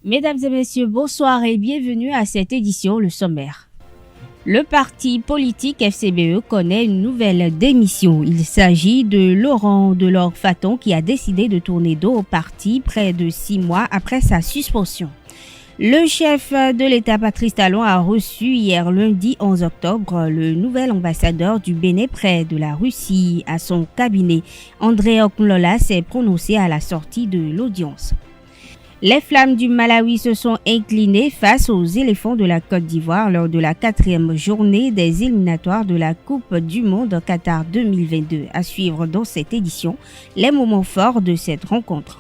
Mesdames et messieurs, bonsoir et bienvenue à cette édition, le sommaire. Le parti politique FCBE connaît une nouvelle démission. Il s'agit de Laurent Delors-Faton qui a décidé de tourner dos au parti près de 6 mois après sa suspension. Le chef de l'État Patrice Talon a reçu hier lundi 11 octobre le nouvel ambassadeur du Bénin près de la Russie à son cabinet. André Okunlola s'est prononcé à la sortie de l'audience. Les Flammes du Malawi se sont inclinées face aux éléphants de la Côte d'Ivoire lors de la 4e journée des éliminatoires de la Coupe du Monde Qatar 2022. À suivre dans cette édition, les moments forts de cette rencontre.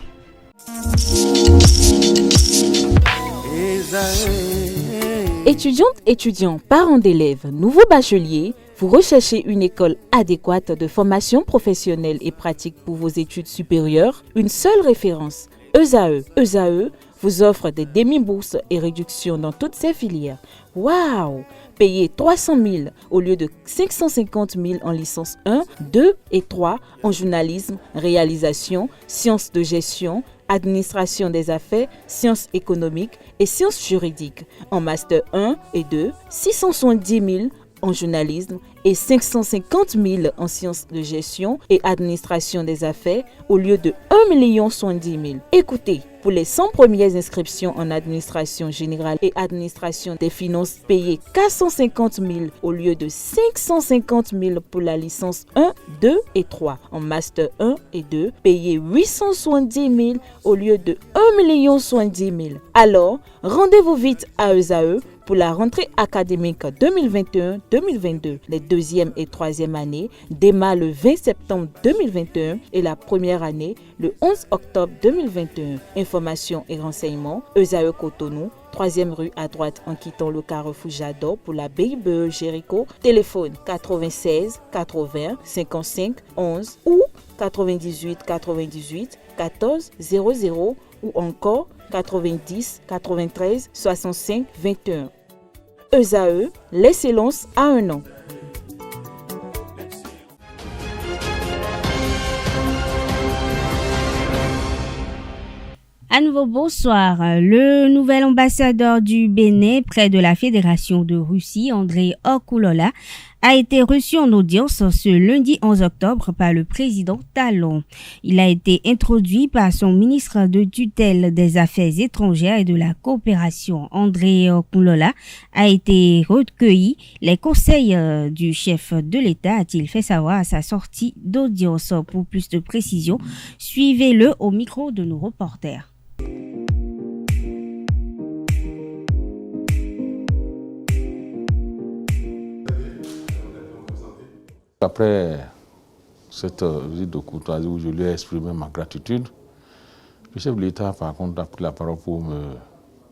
Étudiantes, étudiants, parents d'élèves, nouveaux bacheliers, vous recherchez une école adéquate de formation professionnelle et pratique pour vos études supérieures? Une seule référence, ESAE. ESAE vous offre des demi-bourses et réductions dans toutes ces filières. Waouh! Payez 300 000 au lieu de 550 000 en licence 1, 2 et 3 en journalisme, réalisation, sciences de gestion, administration des affaires, sciences économiques et sciences juridiques. En master 1 et 2, 670 000 en journalisme et 550 000 en sciences de gestion et administration des affaires au lieu de 1 070 000. Écoutez, pour les 100 premières inscriptions en administration générale et administration des finances, payez 450 000 au lieu de 550 000 pour la licence 1, 2 et 3. En master 1 et 2, payez 870 000 au lieu de 1 070 000. Alors, rendez-vous vite à ESAE pour la rentrée académique 2021-2022. Les deuxième et troisième années démarrent le 20 septembre 2021 et la première année le 11 octobre 2021. Informations et renseignements, ESAE Cotonou, 3e rue à droite en quittant le carrefour Jador pour la BIBE Jéricho. Téléphone 96 80 55 11 ou 98 98 14 00 ou encore 90 93 65 21. ESAE, l'excellence à un nom. À nouveau, bonsoir. Le nouvel ambassadeur du Bénin près de la Fédération de Russie, André Okunlola, a été reçu en audience ce lundi 11 octobre par le président Talon. Il a été introduit par son ministre de tutelle des Affaires étrangères et de la coopération. André Okunlola a été recueilli. Les conseils du chef de l'État a-t-il fait savoir à sa sortie d'audience. Pour plus de précisions, suivez-le au micro de nos reporters. Après cette visite de courtoisie où je lui ai exprimé ma gratitude, le chef de l'État, par contre, a pris la parole pour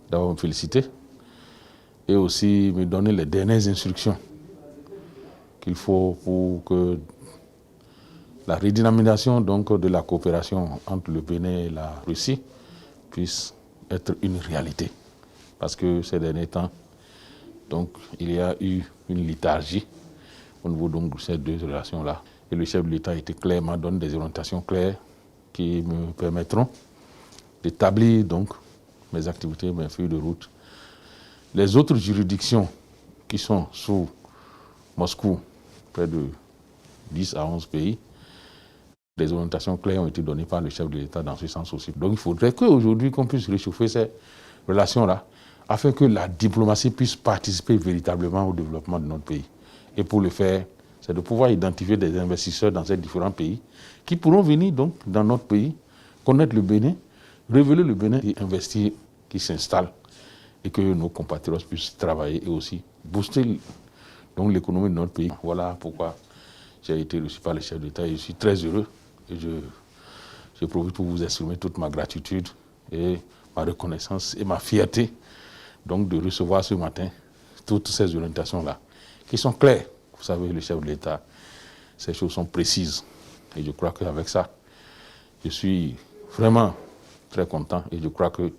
d'abord me féliciter et aussi me donner les dernières instructions qu'il faut pour que la redynamisation donc, de la coopération entre le Bénin et la Russie puisse être une réalité. Parce que ces derniers temps, donc, il y a eu une léthargie au niveau donc, de ces deux relations-là. Et le chef de l'État a été clair, m'a donné des orientations claires qui me permettront d'établir donc mes activités, mes feuilles de route. Les autres juridictions qui sont sous Moscou, près de 10 à 11 pays, des orientations claires ont été données par le chef de l'État dans ce sens aussi. Donc il faudrait qu'aujourd'hui qu'on puisse réchauffer ces relations-là afin que la diplomatie puisse participer véritablement au développement de notre pays. Et pour le faire, c'est de pouvoir identifier des investisseurs dans ces différents pays qui pourront venir donc dans notre pays, connaître le Bénin, révéler le Bénin et investir, qui s'installent et que nos compatriotes puissent travailler et aussi booster donc, l'économie de notre pays. Voilà pourquoi j'ai été reçu par le chef d'État et je suis très heureux et je profite pour vous exprimer toute ma gratitude et ma reconnaissance et ma fierté donc de recevoir ce matin toutes ces orientations-là qui sont claires. Vous savez, le chef de l'État, ces choses sont précises. Et je crois qu'avec ça, je suis vraiment très content et je crois que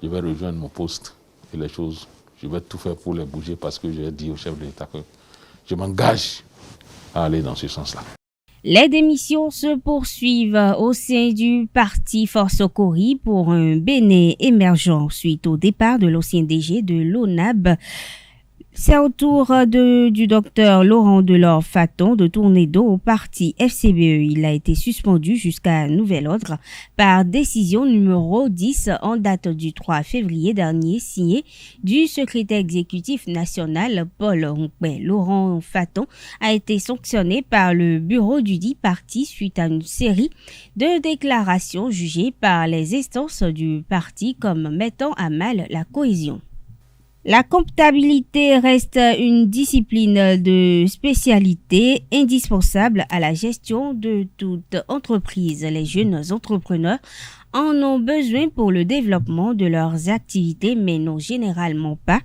je vais rejoindre mon poste et les choses, je vais tout faire pour les bouger parce que j'ai dit au chef de l'État que je m'engage à aller dans ce sens-là. Les démissions se poursuivent au sein du parti Force Okori pour un Bénin émergent suite au départ de l'ancien DG de l'ONAB. C'est au tour du docteur Laurent Delors Faton de tourner dos au parti FCBE. Il a été suspendu jusqu'à nouvel ordre par décision numéro 10 en date du 3 février dernier, signée du secrétaire exécutif national Paul Rompé. Laurent Faton a été sanctionné par le bureau du dit parti suite à une série de déclarations jugées par les instances du parti comme mettant à mal la cohésion. La comptabilité reste une discipline de spécialité indispensable à la gestion de toute entreprise. Les jeunes entrepreneurs en ont besoin pour le développement de leurs activités, mais n'ont généralement pas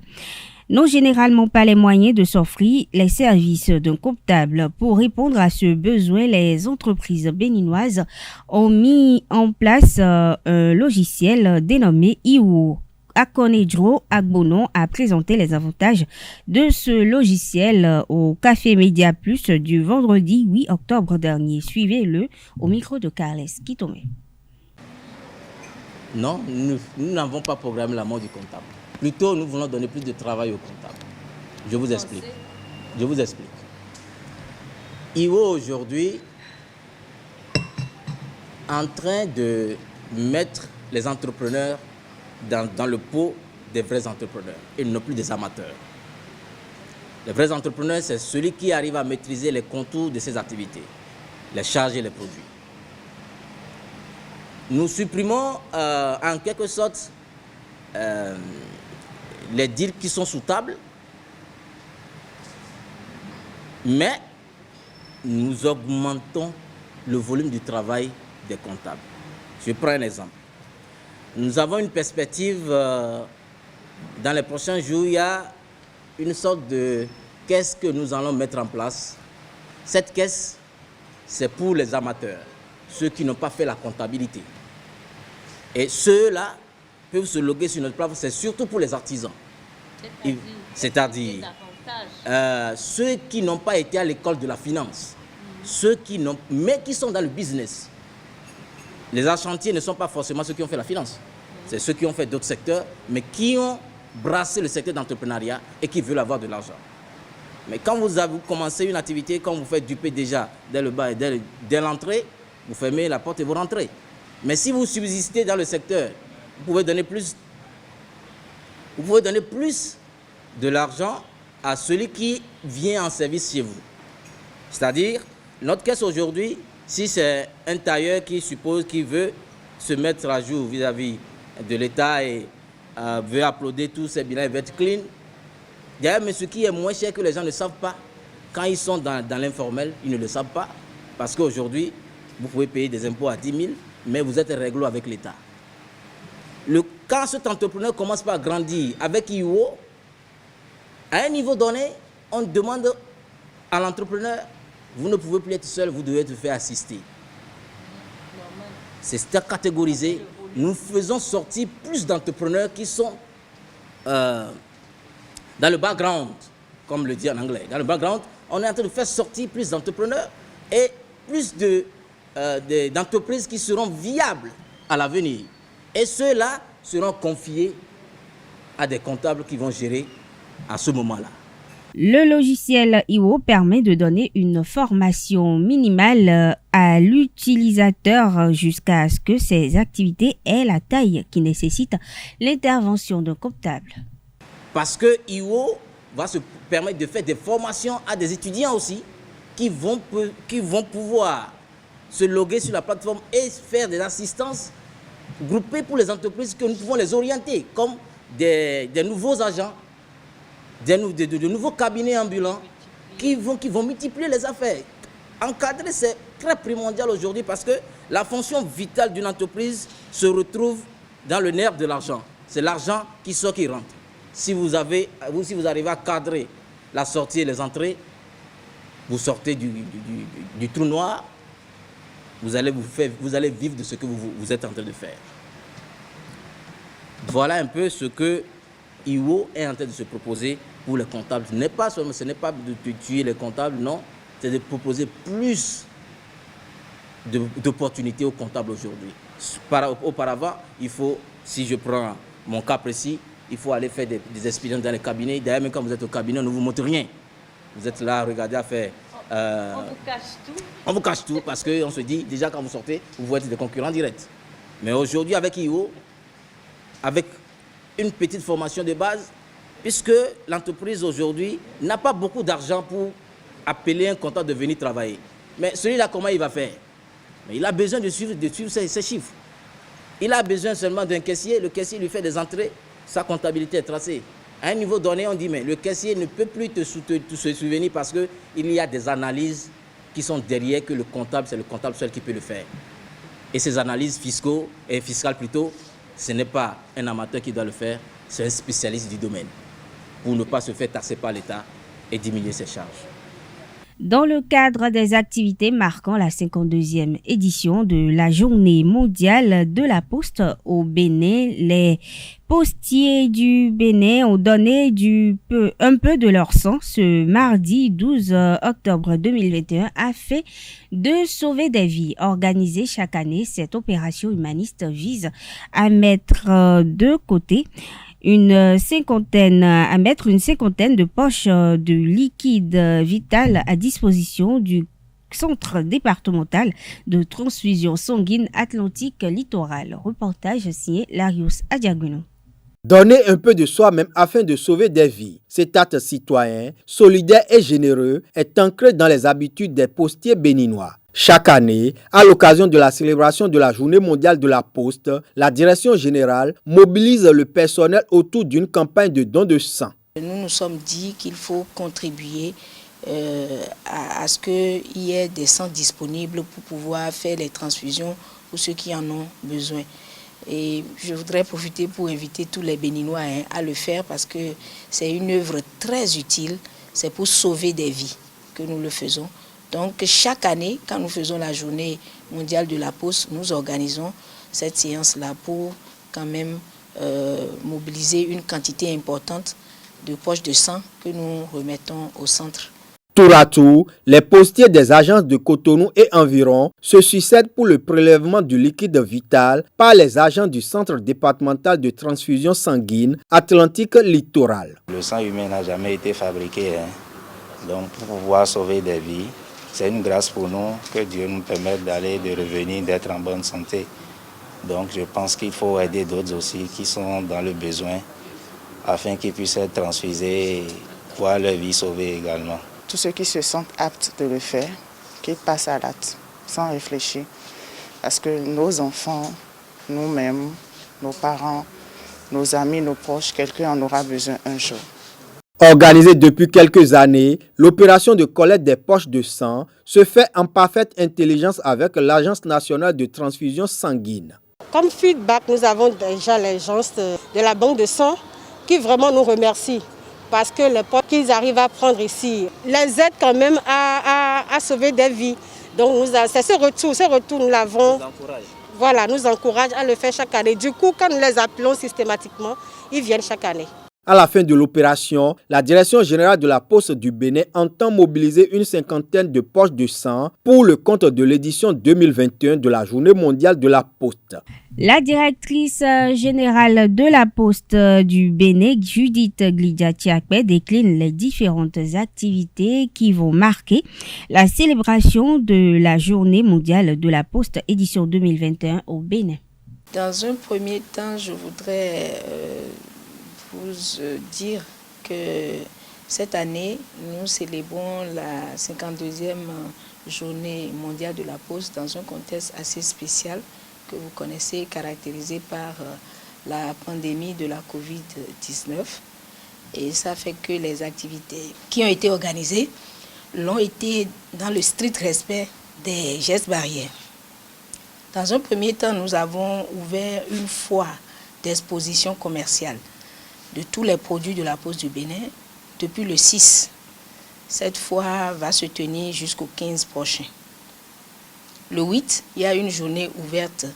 les moyens de s'offrir les services d'un comptable. Pour répondre à ce besoin, les entreprises béninoises ont mis en place un logiciel dénommé IWO. Akonedro Agbonon a présenté les avantages de ce logiciel au Café Média Plus du vendredi 8 octobre dernier. Suivez-le au micro de Carles Kitome. Non, nous n'avons pas programmé la mort du comptable. Plutôt, nous voulons donner plus de travail au comptable. Je vous explique. IWO aujourd'hui en train de mettre les entrepreneurs dans le pot des vrais entrepreneurs et non plus des amateurs. Les vrais entrepreneurs, c'est celui qui arrive à maîtriser les contours de ses activités, les charges et les produits. Nous supprimons en quelque sorte les deals qui sont sous table, mais nous augmentons le volume du travail des comptables. Je prends un exemple. Nous avons une perspective, dans les prochains jours, il y a une sorte de caisse que nous allons mettre en place. Cette caisse, c'est pour les amateurs, ceux qui n'ont pas fait la comptabilité. Et ceux-là peuvent se loguer sur notre plateforme, c'est surtout pour les artisans. C'est-à-dire ceux qui n'ont pas été à l'école de la finance, mais qui sont dans le business. Les argentiers ne sont pas forcément ceux qui ont fait la finance. C'est ceux qui ont fait d'autres secteurs, mais qui ont brassé le secteur d'entrepreneuriat et qui veulent avoir de l'argent. Mais quand vous avez commencé une activité, quand vous faites duper déjà dès le bas et dès l'entrée, vous fermez la porte et vous rentrez. Mais si vous subsistez dans le secteur, vous pouvez donner plus de l'argent à celui qui vient en service chez vous. C'est-à-dire, notre caisse aujourd'hui, si c'est un tailleur qui veut se mettre à jour vis-à-vis de l'État et veut applaudir tous ses bilans et veut être clean, d'ailleurs, mais ce qui est moins cher que les gens ne savent pas, quand ils sont dans l'informel, ils ne le savent pas, parce qu'aujourd'hui, vous pouvez payer des impôts à 10 000, mais vous êtes réglo avec l'État. Quand cet entrepreneur commence par grandir avec IWO, à un niveau donné, on demande à l'entrepreneur, vous ne pouvez plus être seul, vous devez être fait assister. C'est catégorisé. Nous faisons sortir plus d'entrepreneurs qui sont dans le background, comme le dit en anglais. Dans le background, on est en train de faire sortir plus d'entrepreneurs et plus d'entreprises qui seront viables à l'avenir. Et ceux-là seront confiés à des comptables qui vont gérer à ce moment-là. Le logiciel IWO permet de donner une formation minimale à l'utilisateur jusqu'à ce que ses activités aient la taille qui nécessite l'intervention d'un comptable. Parce que IWO va se permettre de faire des formations à des étudiants aussi qui vont pouvoir se loguer sur la plateforme et faire des assistances groupées pour les entreprises que nous pouvons les orienter comme des nouveaux agents, de nouveaux cabinets ambulants qui vont multiplier les affaires. Encadrer, c'est très primordial aujourd'hui parce que la fonction vitale d'une entreprise se retrouve dans le nerf de l'argent. C'est l'argent qui sort, qui rentre. Si vous arrivez à cadrer la sortie et les entrées, vous sortez du trou noir, vous allez vivre de ce que vous êtes en train de faire. Voilà un peu ce que IWO est en train de se proposer pour les comptables. Ce n'est pas de tuer les comptables, non, c'est de proposer plus d'opportunités aux comptables aujourd'hui. Auparavant, il faut, si je prends mon cas précis, il faut aller faire des expériences dans les cabinets. D'ailleurs, même quand vous êtes au cabinet, on ne vous montre rien. Vous êtes là, regardez à faire... on vous cache tout. On vous cache tout parce qu'on se dit, déjà quand vous sortez, vous êtes des concurrents directs. Mais aujourd'hui, avec IO, avec une petite formation de base, puisque l'entreprise aujourd'hui n'a pas beaucoup d'argent pour appeler un comptable de venir travailler. Mais celui-là, comment il va faire? Mais il a besoin de suivre ses chiffres. Il a besoin seulement d'un caissier. Le caissier lui fait des entrées. Sa comptabilité est tracée. À un niveau donné, on dit, mais le caissier ne peut plus te souvenir parce qu'il y a des analyses qui sont derrière que le comptable, c'est le comptable seul qui peut le faire. Et ces analyses fiscales plutôt, ce n'est pas un amateur qui doit le faire, c'est un spécialiste du domaine pour ne pas se faire taxer par l'État et diminuer ses charges. Dans le cadre des activités marquant la 52e édition de la Journée mondiale de la Poste au Bénin, les postiers du Bénin ont donné un peu de leur sang ce mardi 12 octobre 2021 afin de sauver des vies. Organisée chaque année, cette opération humaniste vise à mettre de côté une cinquantaine de poches de liquide vital à disposition du Centre départemental de transfusion sanguine Atlantique littoral. Reportage signé Larios Adiaguno. Donner un peu de soi-même afin de sauver des vies. Cet acte citoyen, solidaire et généreux est ancré dans les habitudes des postiers béninois. Chaque année, à l'occasion de la célébration de la Journée mondiale de la Poste, la direction générale mobilise le personnel autour d'une campagne de don de sang. Nous nous sommes dit qu'il faut contribuer à ce qu'il y ait des sangs disponibles pour pouvoir faire les transfusions pour ceux qui en ont besoin. Et je voudrais profiter pour inviter tous les Béninois à le faire parce que c'est une œuvre très utile. C'est pour sauver des vies que nous le faisons. Donc chaque année, quand nous faisons la Journée mondiale de la Poste, nous organisons cette séance-là pour quand même mobiliser une quantité importante de poches de sang que nous remettons au centre. Tour à tour, les postiers des agences de Cotonou et environ se succèdent pour le prélèvement du liquide vital par les agents du Centre départemental de transfusion sanguine Atlantique littoral. Le sang humain n'a jamais été fabriqué, donc pour pouvoir sauver des vies, c'est une grâce pour nous que Dieu nous permette d'aller, de revenir, d'être en bonne santé. Donc je pense qu'il faut aider d'autres aussi qui sont dans le besoin afin qu'ils puissent être transfusés et voir leur vie sauvée également. Tous ceux qui se sentent aptes de le faire, qu'ils passent à l'acte sans réfléchir. Parce que nos enfants, nous-mêmes, nos parents, nos amis, nos proches, quelqu'un en aura besoin un jour. Organisée depuis quelques années, l'opération de collecte des poches de sang se fait en parfaite intelligence avec l'Agence nationale de transfusion sanguine. Comme feedback, nous avons déjà l'agence de la banque de sang qui vraiment nous remercie parce que les poches qu'ils arrivent à prendre ici les aident quand même à sauver des vies. Donc c'est ce retour nous l'avons. Voilà, nous encourage à le faire chaque année. Du coup, quand nous les appelons systématiquement, ils viennent chaque année. À la fin de l'opération, la Direction générale de la Poste du Bénin entend mobiliser une cinquantaine de poches de sang pour le compte de l'édition 2021 de la Journée mondiale de la Poste. La directrice générale de la Poste du Bénin, Judith Glidia-Tiakpe, décline les différentes activités qui vont marquer la célébration de la Journée mondiale de la Poste édition 2021 au Bénin. Dans un premier temps, je voudrais vous dire que cette année, nous célébrons la 52e journée mondiale de la Poste dans un contexte assez spécial que vous connaissez, caractérisé par la pandémie de la Covid-19. Et ça fait que les activités qui ont été organisées l'ont été dans le strict respect des gestes barrières. Dans un premier temps, nous avons ouvert une foire d'exposition commerciale de tous les produits de la Poste du Bénin depuis le 6. Cette foire va se tenir jusqu'au 15 prochain. Le 8, il y a une journée ouverte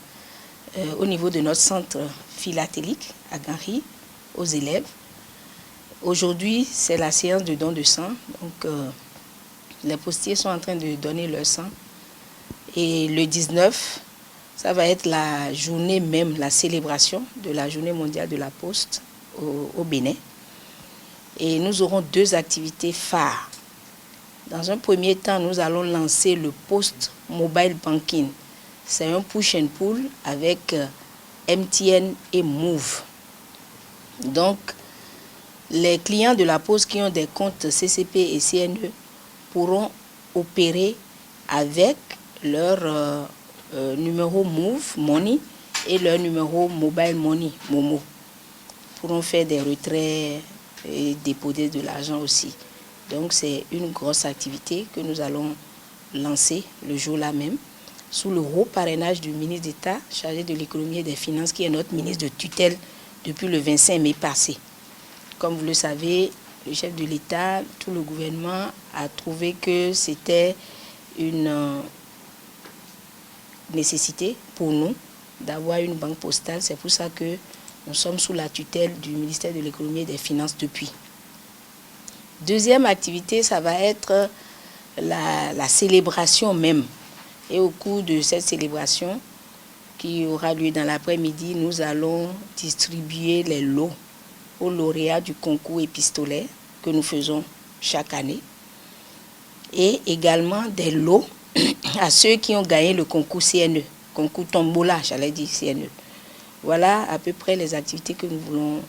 au niveau de notre centre philatélique à Ganri, aux élèves. Aujourd'hui, c'est la séance de don de sang. Donc, les postiers sont en train de donner leur sang. Et le 19, ça va être la journée même, la célébration de la journée mondiale de la poste au Bénin. Et nous aurons 2 activités phares. Dans un premier temps, nous allons lancer le Post Mobile Banking. C'est un push and pull avec MTN et Move. Donc, les clients de la Poste qui ont des comptes CCP et CNE pourront opérer avec leur numéro Move Money et leur numéro Mobile Money Momo. Pourront faire des retraits et déposer de l'argent aussi. Donc c'est une grosse activité que nous allons lancer le jour-là même, sous le haut parrainage du ministre d'État chargé de l'économie et des finances, qui est notre ministre de tutelle depuis le 25 mai passé. Comme vous le savez, le chef de l'État, tout le gouvernement a trouvé que c'était une nécessité pour nous d'avoir une banque postale. C'est pour ça que nous sommes sous la tutelle du ministère de l'économie et des finances depuis. Deuxième activité, ça va être la célébration même. Et au cours de cette célébration, qui aura lieu dans l'après-midi, nous allons distribuer les lots aux lauréats du concours épistolaire que nous faisons chaque année. Et également des lots à ceux qui ont gagné le concours CNE, concours Tombola, j'allais dire CNE. Voilà à peu près les activités que nous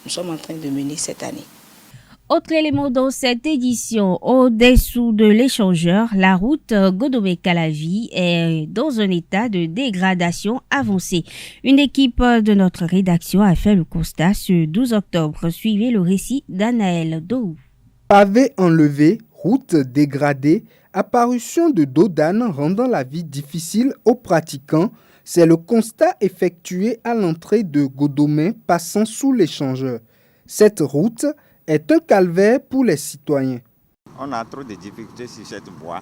sommes en train de mener cette année. Autre élément dans cette édition, au-dessous de l'échangeur, la route Godomé-Calavi est dans un état de dégradation avancée. Une équipe de notre rédaction a fait le constat ce 12 octobre. Suivez le récit d'Anaël Dohou. Pavés enlevés, routes dégradées, apparition de dos d'âne rendant la vie difficile aux pratiquants, c'est le constat effectué à l'entrée de Godomé passant sous l'échangeur. Cette route est un calvaire pour les citoyens. On a trop de difficultés sur cette voie.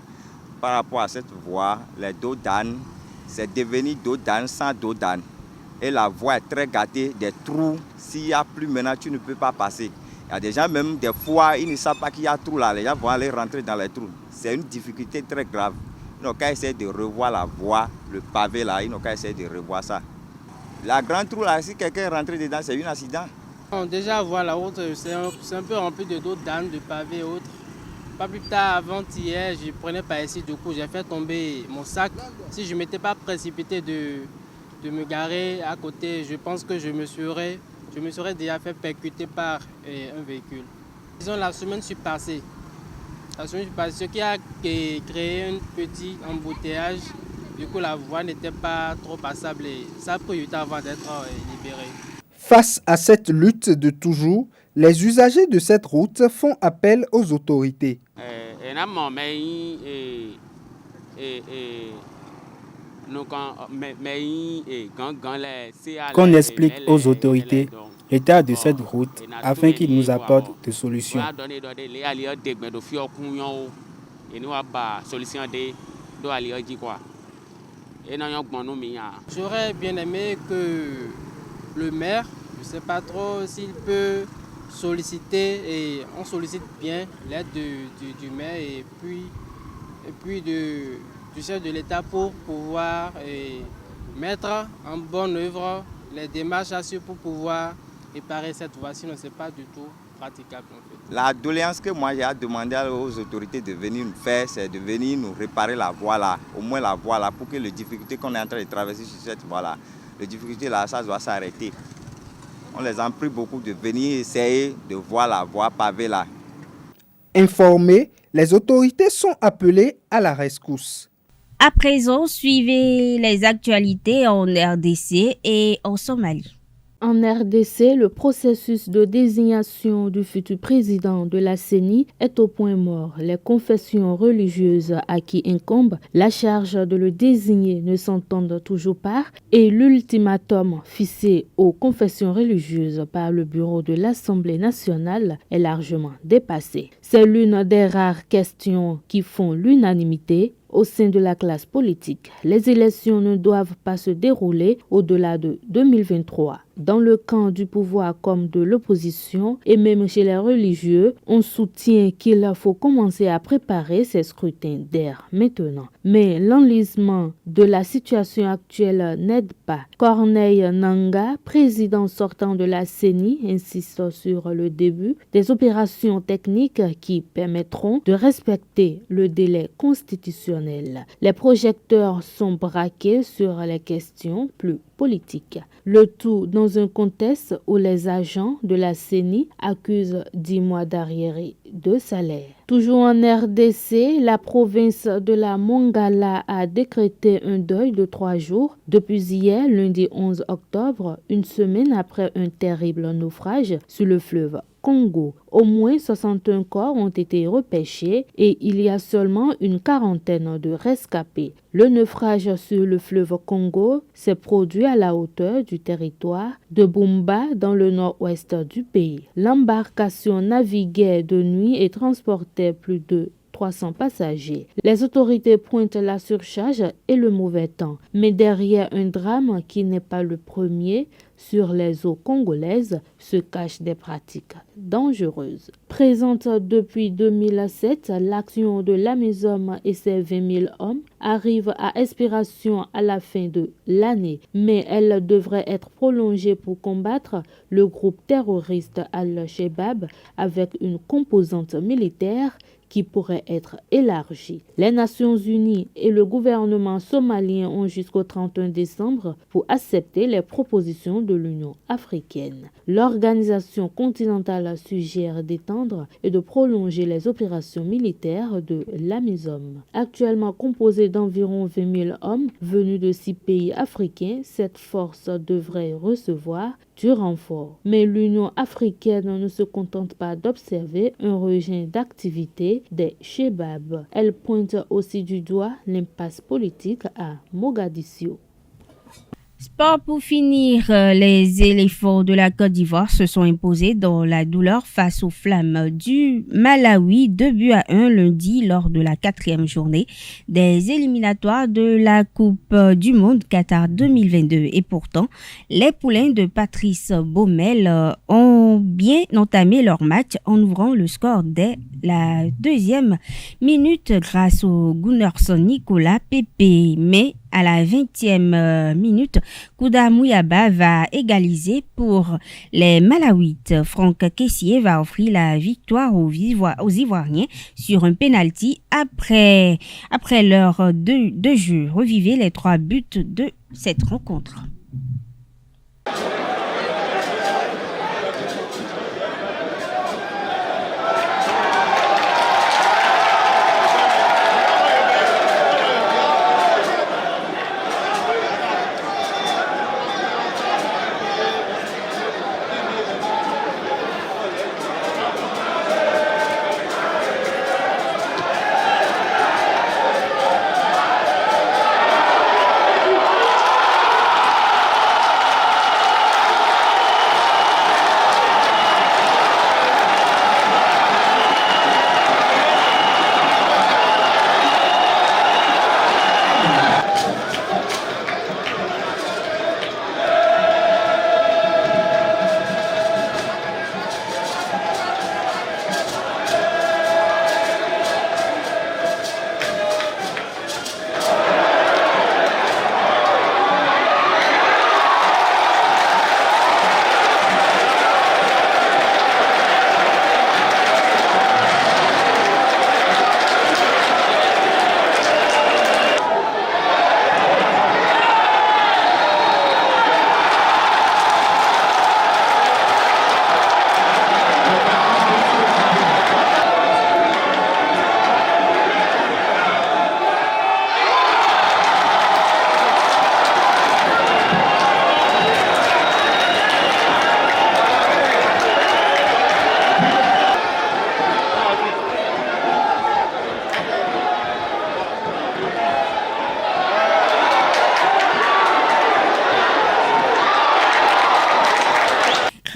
Par rapport à cette voie, les dos d'âne, c'est devenu dos d'âne sans dos d'âne. Et la voie est très gâtée, des trous. S'il n'y a plus maintenant, tu ne peux pas passer. Il y a des gens, même des fois, ils ne savent pas qu'il y a trou là. Les gens vont aller rentrer dans les trous. C'est une difficulté très grave. Ils n'ont qu'à essayer de revoir la voie, le pavé là, ils n'ont qu'à essayer de revoir ça. La grande trou là, si quelqu'un est rentré dedans, c'est un accident. Déjà, voir la route, c'est un peu rempli de dos d'âne, de pavés et autres. Pas plus tard, avant-hier, je prenais par ici, du coup, j'ai fait tomber mon sac. Si je ne m'étais pas précipité de me garer à côté, je pense que je me serais déjà fait percuter par un véhicule. Disons, la semaine passée, ce qui a créé un petit embouteillage. Du coup, la voie n'était pas trop passable et ça a pris du temps avant d'être libéré. Face à cette lutte de toujours, les usagers de cette route font appel aux autorités. Qu'on explique aux autorités l'état de cette route afin qu'ils nous apportent des solutions. J'aurais bien aimé que le maire, je ne sais pas trop s'il peut solliciter, et on sollicite bien l'aide du maire et puis du chef de l'État pour pouvoir mettre en bonne œuvre les démarches à suivre pour pouvoir réparer cette voie, sinon ce n'est pas du tout praticable en fait. La doléance que moi j'ai demandé aux autorités de venir nous faire, c'est de venir nous réparer la voie là, au moins la voie là, pour que les difficultés qu'on est en train de traverser sur cette voie là, les difficultés là, ça doit s'arrêter. On les en prie beaucoup de venir essayer de voir la voie pavée là. Informés, les autorités sont appelées à la rescousse. À présent, suivez les actualités en RDC et en Somalie. En RDC, le processus de désignation du futur président de la CENI est au point mort. Les confessions religieuses à qui incombe la charge de le désigner ne s'entendent toujours pas et l'ultimatum fixé aux confessions religieuses par le bureau de l'Assemblée nationale est largement dépassé. C'est l'une des rares questions qui font l'unanimité au sein de la classe politique. Les élections ne doivent pas se dérouler au-delà de 2023. Dans le camp du pouvoir comme de l'opposition et même chez les religieux, on soutient qu'il faut commencer à préparer ces scrutins d'air maintenant. Mais l'enlisement de la situation actuelle n'aide pas. Corneille Nangaa, président sortant de la CENI, insiste sur le début des opérations techniques qui permettront de respecter le délai constitutionnel. Les projecteurs sont braqués sur les questions plus politiques. Le tout dans un contexte où les agents de la CENI accusent 10 mois d'arriérés de salaire. Toujours en RDC, la province de la Mongala a décrété un deuil de 3 jours depuis hier, lundi 11 octobre, une semaine après un terrible naufrage sur le fleuve Congo. Au moins 61 corps ont été repêchés et il y a seulement une quarantaine de rescapés. Le naufrage sur le fleuve Congo s'est produit à la hauteur du territoire de Bumba dans le nord-ouest du pays. L'embarcation naviguait de nuit et transportait plus de 300 passagers. Les autorités pointent la surcharge et le mauvais temps. Mais derrière un drame qui n'est pas le premier sur les eaux congolaises se cachent des pratiques dangereuses. Présente depuis 2007, l'action de l'AMISOM et ses 20 000 hommes arrive à expiration à la fin de l'année, mais elle devrait être prolongée pour combattre le groupe terroriste Al-Shabaab avec une composante militaire qui pourrait être élargie. Les Nations Unies et le gouvernement somalien ont jusqu'au 31 décembre pour accepter les propositions de l'Union africaine. L'organisation continentale suggère d'étendre et de prolonger les opérations militaires de l'AMISOM. Actuellement composée d'environ 20 000 hommes venus de 6 pays africains, cette force devrait recevoir du renfort. Mais l'Union africaine ne se contente pas d'observer un regain d'activité des Shabaab. Elle pointe aussi du doigt l'impasse politique à Mogadiscio. Sport pour finir, les éléphants de la Côte d'Ivoire se sont imposés dans la douleur face aux flammes du Malawi 2-1 lundi lors de la 4e journée des éliminatoires de la Coupe du Monde Qatar 2022. Et pourtant, les poulains de Patrice Baumel ont bien entamé leur match en ouvrant le score dès la 2e minute grâce au Gunnarsson Nicolas Pepe. Mais à la 20e minute, Kouda Mouyaba va égaliser pour les Malawites. Franck Kessié va offrir la victoire aux Ivoiriens sur un penalty après l'heure de jeu. Revivez les 3 buts de cette rencontre.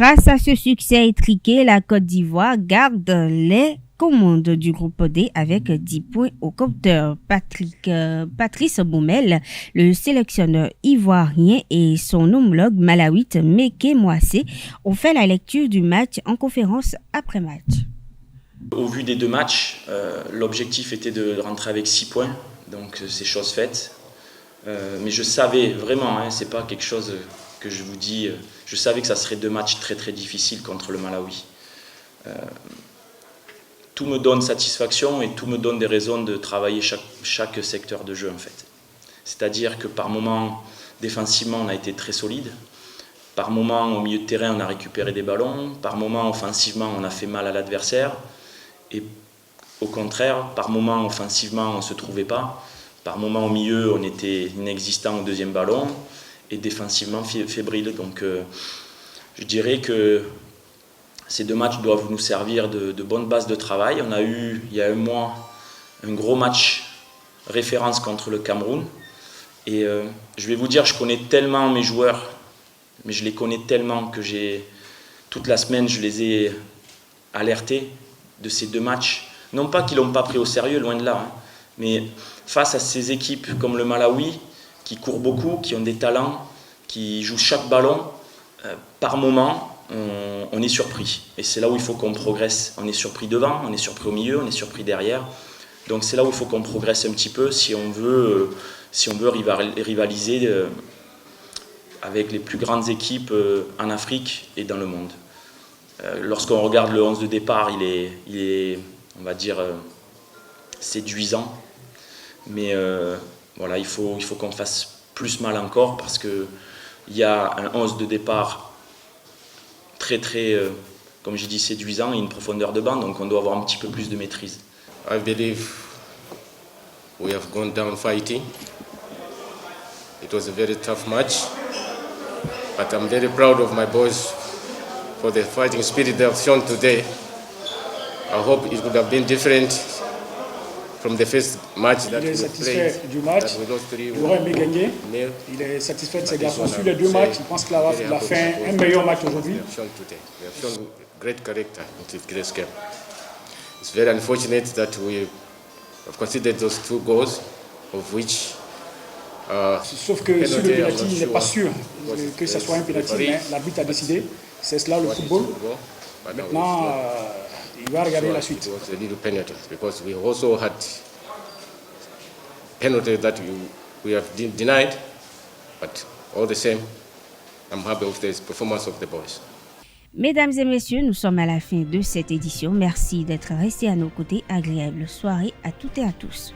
Grâce à ce succès étriqué, la Côte d'Ivoire garde les commandes du groupe D avec 10 points au compteur. Patrice Boumel, le sélectionneur ivoirien, et son homologue malawite Meke Moissé ont fait la lecture du match en conférence après match. Au vu des 2 matchs, l'objectif était de rentrer avec 6 points, donc c'est chose faite. Mais je savais vraiment, c'est pas quelque chose que je vous dis, je savais que ça serait 2 matchs très très difficiles contre le Malawi. Tout me donne satisfaction et tout me donne des raisons de travailler chaque secteur de jeu en fait. C'est-à-dire que par moments, défensivement, on a été très solide. Par moments, au milieu de terrain, on a récupéré des ballons. Par moments, offensivement, on a fait mal à l'adversaire. Et au contraire, par moments, offensivement, on ne se trouvait pas. Par moments, au milieu, on était inexistant au deuxième ballon. Et défensivement, fébrile. Donc, je dirais que ces 2 matchs doivent nous servir de bonne base de travail. On a eu, il y a un mois, un gros match référence contre le Cameroun. Et je vais vous dire, je connais tellement mes joueurs, mais je les connais tellement que toute la semaine, je les ai alertés de ces 2 matchs. Non pas qu'ils ne l'ont pas pris au sérieux, loin de là, mais face à ces équipes comme le Malawi, qui courent beaucoup, qui ont des talents, qui jouent chaque ballon, par moment, on est surpris. Et c'est là où il faut qu'on progresse. On est surpris devant, on est surpris au milieu, on est surpris derrière. Donc c'est là où il faut qu'on progresse un petit peu si on veut rivaliser avec les plus grandes équipes en Afrique et dans le monde. Lorsqu'on regarde le 11 de départ, il est on va dire, séduisant. Mais voilà, il faut qu'on fasse plus mal encore parce qu'il y a un 11 de départ très, comme j'ai dit, séduisant et une profondeur de banc, donc on doit avoir un petit peu plus de maîtrise. I believe we have gone down fighting. It was a very tough match, but I'm very proud of my boys for the fighting spirit they have shown today. I hope it would have been different from the first match that we played. Il est satisfait du match, il aurait aimé gagner. Il est satisfait de ses garçons sur les 2 matchs. Il pense qu'il a fait un meilleur match aujourd'hui. We have shown great character in this great game. It's very unfortunate that we have considered those 2 goals, of which sauf que sur le penalty, il n'est pas sûr que ce soit un penalty, mais l'arbitre a décidé. C'est cela le football. Maintenant, il va regarder la suite. It was a little penalty because we also had penalty that we have denied, but all the same, I'm happy with the performance of the boys. Mesdames et messieurs, nous sommes à la fin de cette édition. Merci d'être restés à nos côtés. Agréable soirée à toutes et à tous.